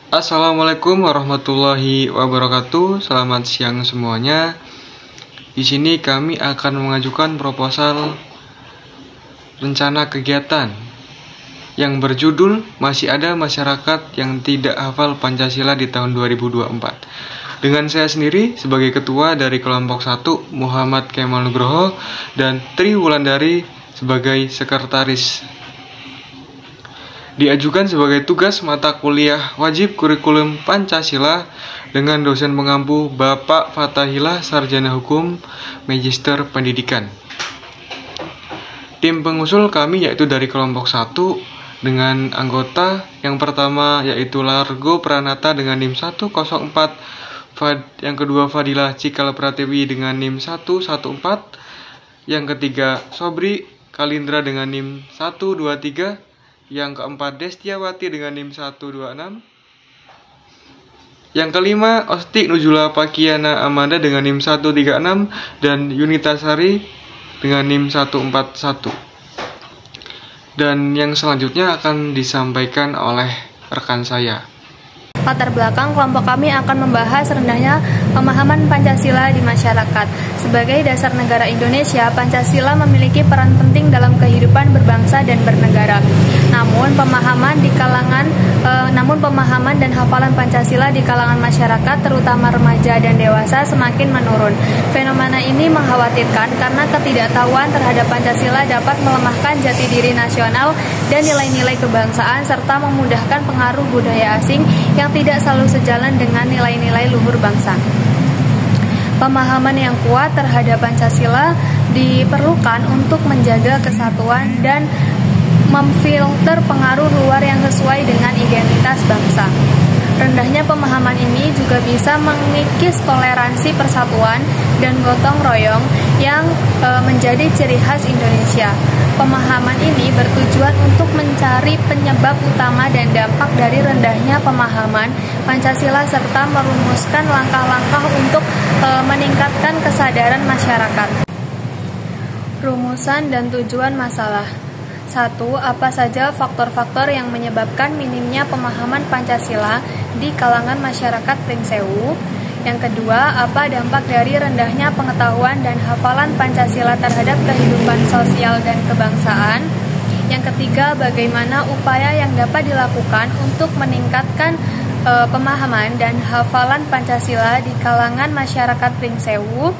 Assalamualaikum warahmatullahi wabarakatuh. Selamat siang semuanya. Di sini kami akan mengajukan proposal rencana kegiatan yang berjudul Masih Ada Masyarakat yang Tidak Hafal Pancasila di tahun 2024. Dengan saya sendiri sebagai ketua dari kelompok 1 Muhammad Kemal Nugroho dan Tri Wulandari sebagai sekretaris. Diajukan sebagai tugas mata kuliah wajib kurikulum Pancasila dengan dosen pengampu Bapak Fatahillah Sarjana Hukum Magister Pendidikan. Tim pengusul kami yaitu dari kelompok 1 dengan anggota yang pertama yaitu Largo Pranata dengan NIM 104, yang kedua Fadilah Cikal Pratiwi dengan NIM 114, yang ketiga Sobri Kalindra dengan NIM 123, yang keempat Destiawati dengan NIM 126, yang kelima Osti Nujula Pakiana Amanda dengan NIM 136 dan Yunita Sari dengan NIM 141. Dan yang selanjutnya akan disampaikan oleh rekan saya. Latar belakang kelompok kami akan membahas rendahnya pemahaman Pancasila di masyarakat. Sebagai dasar negara Indonesia, Pancasila memiliki peran penting dalam kehidupan berbangsa dan bernegara. Namun pemahaman dan hafalan Pancasila di kalangan masyarakat, terutama remaja dan dewasa, semakin menurun. Fenomena ini mengkhawatirkan karena ketidaktahuan terhadap Pancasila dapat melemahkan jati diri nasional dan nilai-nilai kebangsaan serta memudahkan pengaruh budaya asing yang tidak selalu sejalan dengan nilai-nilai luhur bangsa. Pemahaman yang kuat terhadap Pancasila diperlukan untuk menjaga kesatuan dan memfilter pengaruh luar yang sesuai dengan identitas bangsa. Rendahnya pemahaman ini juga bisa mengikis toleransi persatuan dan gotong royong yang menjadi ciri khas Indonesia. Pemahaman ini bertujuan untuk mencari penyebab utama dan dampak dari rendahnya pemahaman Pancasila serta merumuskan langkah-langkah untuk meningkatkan kesadaran masyarakat. Rumusan dan tujuan masalah. 1. Apa saja faktor-faktor yang menyebabkan minimnya pemahaman Pancasila di kalangan masyarakat Pringsewu? Yang kedua, apa dampak dari rendahnya pengetahuan dan hafalan Pancasila terhadap kehidupan sosial dan kebangsaan? Yang ketiga, bagaimana upaya yang dapat dilakukan untuk meningkatkan pemahaman dan hafalan Pancasila di kalangan masyarakat Pringsewu?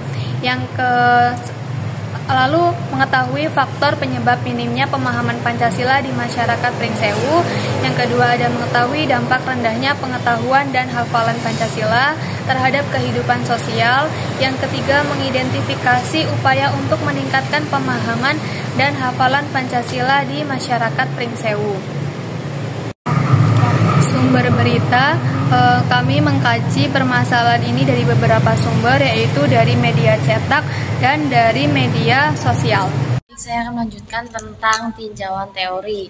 Lalu mengetahui faktor penyebab minimnya pemahaman Pancasila di masyarakat Pringsewu. Yang kedua ada mengetahui dampak rendahnya pengetahuan dan hafalan Pancasila terhadap kehidupan sosial. Yang ketiga mengidentifikasi upaya untuk meningkatkan pemahaman dan hafalan Pancasila di masyarakat Pringsewu. Sumber berita, kami mengkaji permasalahan ini dari beberapa sumber, yaitu dari media cetak dan dari media sosial. Saya akan melanjutkan tentang tinjauan teori.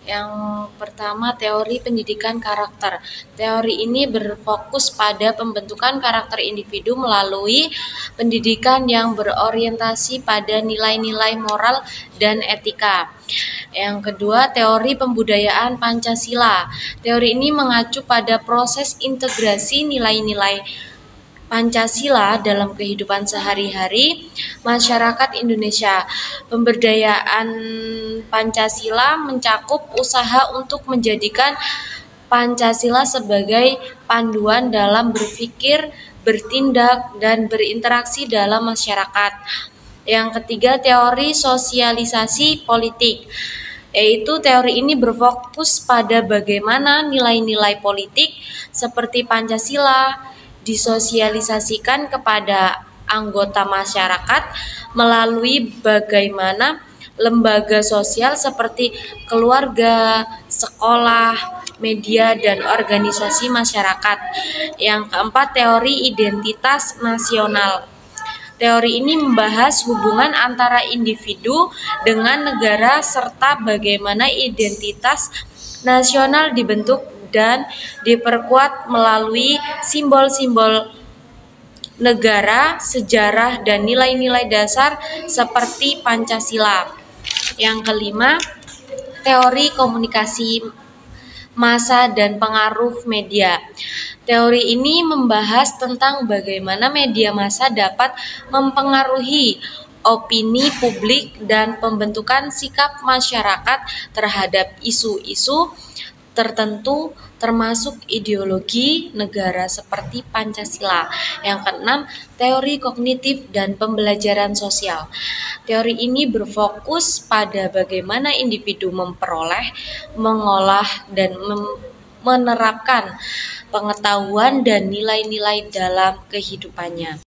Yang pertama, teori pendidikan karakter. Teori ini berfokus pada pembentukan karakter individu melalui pendidikan yang berorientasi pada nilai-nilai moral dan etika. Yang kedua, teori pembudayaan Pancasila. Teori ini mengacu pada proses integrasi nilai-nilai Pancasila dalam kehidupan sehari-hari masyarakat Indonesia. Pemberdayaan Pancasila mencakup usaha untuk menjadikan Pancasila sebagai panduan dalam berpikir, bertindak, dan berinteraksi dalam masyarakat. Yang ketiga, teori sosialisasi politik, yaitu teori ini berfokus pada bagaimana nilai-nilai politik seperti Pancasila disosialisasikan kepada anggota masyarakat melalui bagaimana lembaga sosial seperti keluarga, sekolah, media, dan organisasi masyarakat. Yang keempat, teori identitas nasional. Teori ini membahas hubungan antara individu dengan negara serta bagaimana identitas nasional dibentuk dan diperkuat melalui simbol-simbol negara, sejarah, dan nilai-nilai dasar seperti Pancasila. Yang kelima, teori komunikasi massa dan pengaruh media. Teori ini membahas tentang bagaimana media massa dapat mempengaruhi opini publik dan pembentukan sikap masyarakat terhadap isu-isu tertentu termasuk ideologi negara seperti Pancasila. Yang keenam, teori kognitif dan pembelajaran sosial. Teori ini berfokus pada bagaimana individu memperoleh, mengolah, dan menerapkan pengetahuan dan nilai-nilai dalam kehidupannya.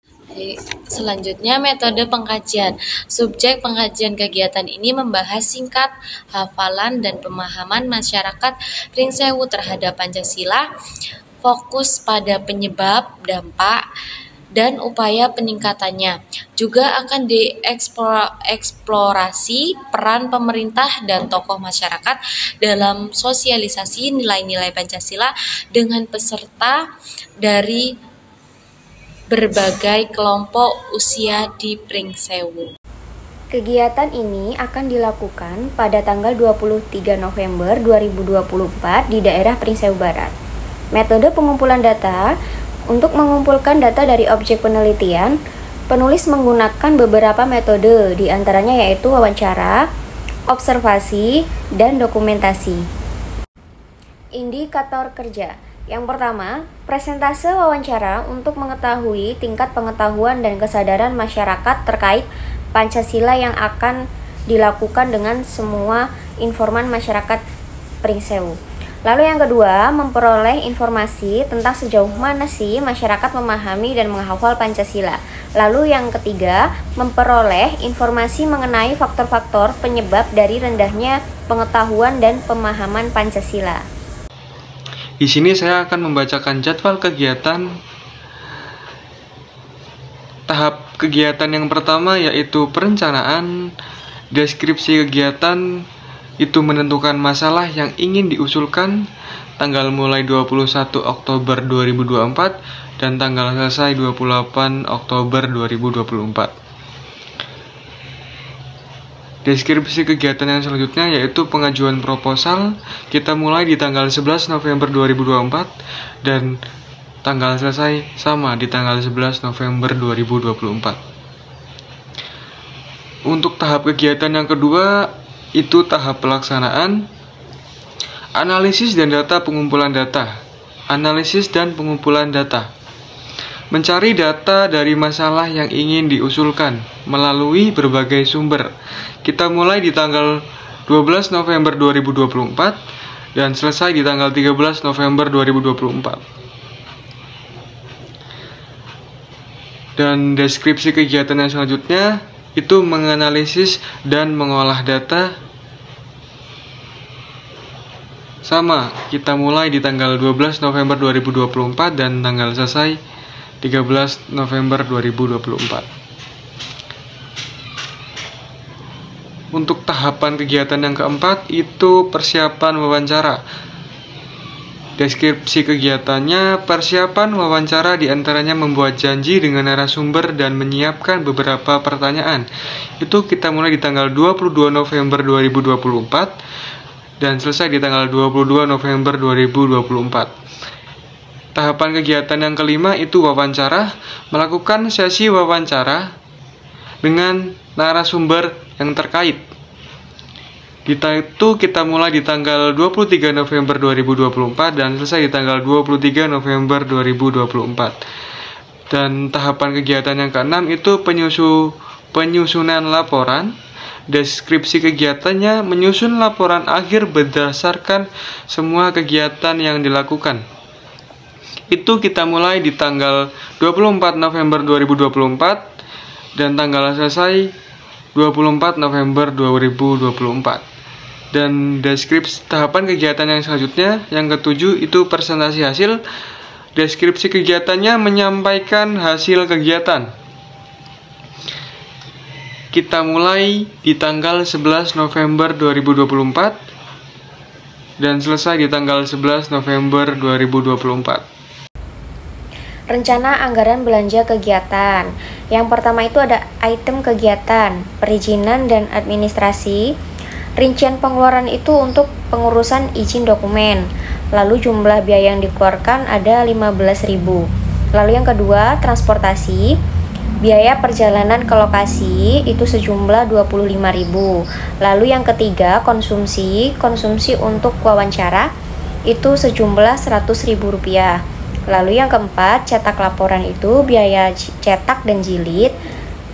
Selanjutnya, metode pengkajian. Subjek pengkajian kegiatan ini membahas singkat, hafalan, dan pemahaman masyarakat Pringsewu terhadap Pancasila, fokus pada penyebab, dampak, dan upaya peningkatannya. Juga akan dieksplorasi peran pemerintah dan tokoh masyarakat dalam sosialisasi nilai-nilai Pancasila dengan peserta dari berbagai kelompok usia di Pringsewu. Kegiatan ini akan dilakukan pada tanggal 23 November 2024 di daerah Pringsewu Barat. Metode pengumpulan data. Untuk mengumpulkan data dari objek penelitian, penulis menggunakan beberapa metode, diantaranya yaitu wawancara, observasi, dan dokumentasi. Indikator kerja. Yang pertama, presentase wawancara untuk mengetahui tingkat pengetahuan dan kesadaran masyarakat terkait Pancasila yang akan dilakukan dengan semua informan masyarakat Pringsewu. Lalu yang kedua, memperoleh informasi tentang sejauh mana sih masyarakat memahami dan menghafal Pancasila. Lalu yang ketiga, memperoleh informasi mengenai faktor-faktor penyebab dari rendahnya pengetahuan dan pemahaman Pancasila. Di sini saya akan membacakan jadwal kegiatan. Tahap kegiatan yang pertama yaitu perencanaan. Deskripsi kegiatan itu menentukan masalah yang ingin diusulkan, tanggal mulai 21 Oktober 2024 dan tanggal selesai 28 Oktober 2024. Deskripsi kegiatan yang selanjutnya yaitu pengajuan proposal. Kita mulai di tanggal 11 November 2024 dan tanggal selesai sama di tanggal 11 November 2024. Untuk tahap kegiatan yang kedua itu tahap pelaksanaan. Analisis dan data pengumpulan data. Analisis dan pengumpulan data. Mencari data dari masalah yang ingin diusulkan melalui berbagai sumber. Kita mulai di tanggal 12 November 2024 dan selesai di tanggal 13 November 2024. Dan deskripsi kegiatan yang selanjutnya itu menganalisis dan mengolah data. Sama, kita mulai di tanggal 12 November 2024 dan tanggal selesai 13 November 2024. Untuk tahapan kegiatan yang keempat itu persiapan wawancara. Deskripsi kegiatannya, persiapan wawancara diantaranya membuat janji dengan narasumber dan menyiapkan beberapa pertanyaan. Itu kita mulai di tanggal 22 November 2024 dan selesai di tanggal 22 November 2024. Tahapan kegiatan yang kelima itu wawancara, melakukan sesi wawancara dengan narasumber yang terkait. Kita mulai di tanggal 23 November 2024 dan selesai di tanggal 23 November 2024. Dan tahapan kegiatan yang keenam itu penyusunan laporan. Deskripsi kegiatannya menyusun laporan akhir berdasarkan semua kegiatan yang dilakukan. Itu kita mulai di tanggal 24 November 2024 dan tanggal selesai 24 November 2024. Dan deskripsi tahapan kegiatan yang selanjutnya, yang ketujuh itu presentasi hasil. Deskripsi kegiatannya menyampaikan hasil kegiatan. Kita mulai di tanggal 11 November 2024 dan selesai di tanggal 11 November 2024. Rencana anggaran belanja kegiatan. Yang pertama itu ada item kegiatan, perizinan dan administrasi. Rincian pengeluaran itu untuk pengurusan izin dokumen. Lalu jumlah biaya yang dikeluarkan ada 15.000. Lalu yang kedua, transportasi. Biaya perjalanan ke lokasi itu sejumlah 25.000. Lalu yang ketiga, konsumsi untuk wawancara itu sejumlah 100.000 rupiah. Lalu yang keempat, cetak laporan itu biaya cetak dan jilid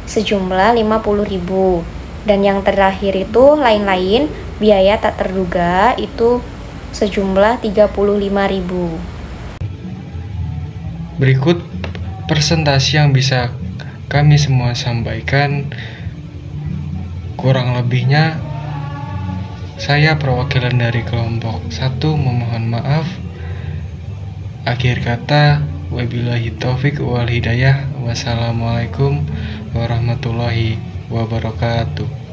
sejumlah 50.000. Dan yang terakhir itu lain-lain, biaya tak terduga itu sejumlah 35.000. Berikut presentasi yang bisa kami semua sampaikan. Kurang lebihnya saya perwakilan dari kelompok 1 memohon maaf. Akhir kata, wabillahi taufik wal hidayah. Wassalamualaikum warahmatullahi wabarakatuh.